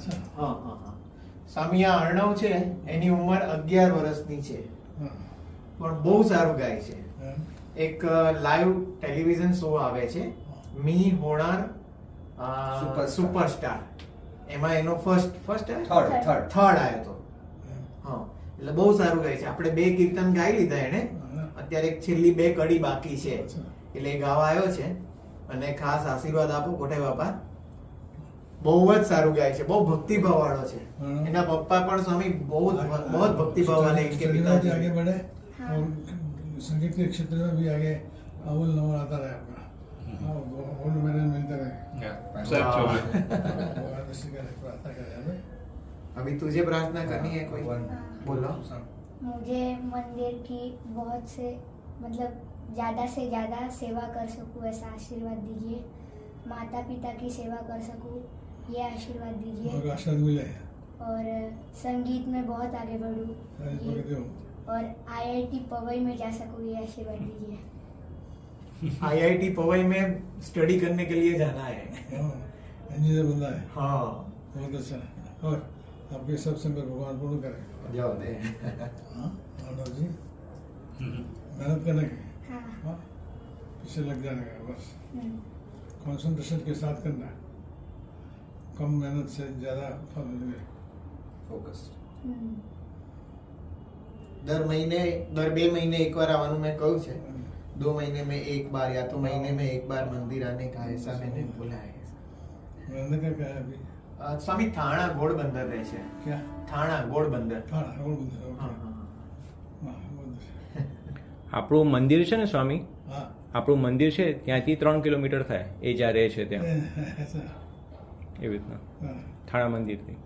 अच्छा હા હા હા સ્વામી આ અર્ણવ છે એની ઉંમર 11 વર્ષની છે हाँ પણ બહુ સારું ગાય છે हाँ એક લાઈવ ટેલિવિઝન શો આવે છે મી હોણાર સુપરસ્ટાર એમાં એનો ફર્સ્ટ થર્ડ આવ્યો હતો હા એટલે બહુ સારું ગાય છે આપણે 2 કીર્તન ગાઈ લીધા એને અત્યારે એક છેલ્લી 2 કડી બાકી છે એટલે એ ગાવા આવ્યો છે અને ખાસ આશીર્વાદ આપો કોઠે બાપા બહુ જ સારું ગાય છે બહુ ભક્તિભાવ વાળો છે એના પપ્પા પણ સ્વામી બહુ ભક્તિભાવ वाले इनके पिताजी आगे बढ़े और संगीत के क्षेत्र में भी आगे अव्वल नंबर आता रहे आपका हाँ गोल्ड मेडल मिलता रहे भगवान इसी का प्रार्थना करें हमें अभी तुझे प्रार्थना करनी है कोई बोलो मुझे मंदिर की बहुत से मतलब ज़्यादा से ज़्यादा सेवा कर सकूँ ऐसा आशीर्वाद दीजिए माता पिता की सेवा कर सकूँ ये आशीर्वाद दीजिए और आशीर्वाद मिले और संगीत में बहुत आगे बढ़ूँ दो और आईआईटी पवई में जा सकूँ ये आशीर्वाद दीजिए आईआईटी पवई में स्टडी करने के लिए जाना है हाँ इंजीनियर बंदा है हाँ बहुत अच्छा और आपके सब संकल्प भगवान पूर्ण करें जाओ दे हाँ आनंद जी मेहनत करने की हाँ हाँ पीछे लग जाने का बस हम्म, कंसंट्रेशन के साथ करना है कम मेहनत से ज़्यादा फल मिले फोकस हम्म, દર 2 महीने एक बार आवानू मैं कहूँ છે 2 महीने में एक बार या तो महीने में एक बार मंदिर आने का ऐसा मैंने बोला है रहने का क्या है अभी स्वामी थाणा घोड़बंदर रहे છે क्या થાણા ઘોડબંદર हाँ और बंदर હા ओके હા हाँ बंदर આપણું મંદિર છે ને સ્વામી हाँ આપણું મંદિર છે ત્યાંથી 3 કિલોમીટર થાય એ જ્યાં રહે છે ત્યાં ऐसा એવી રીતના हाँ થાણા મંદિરથી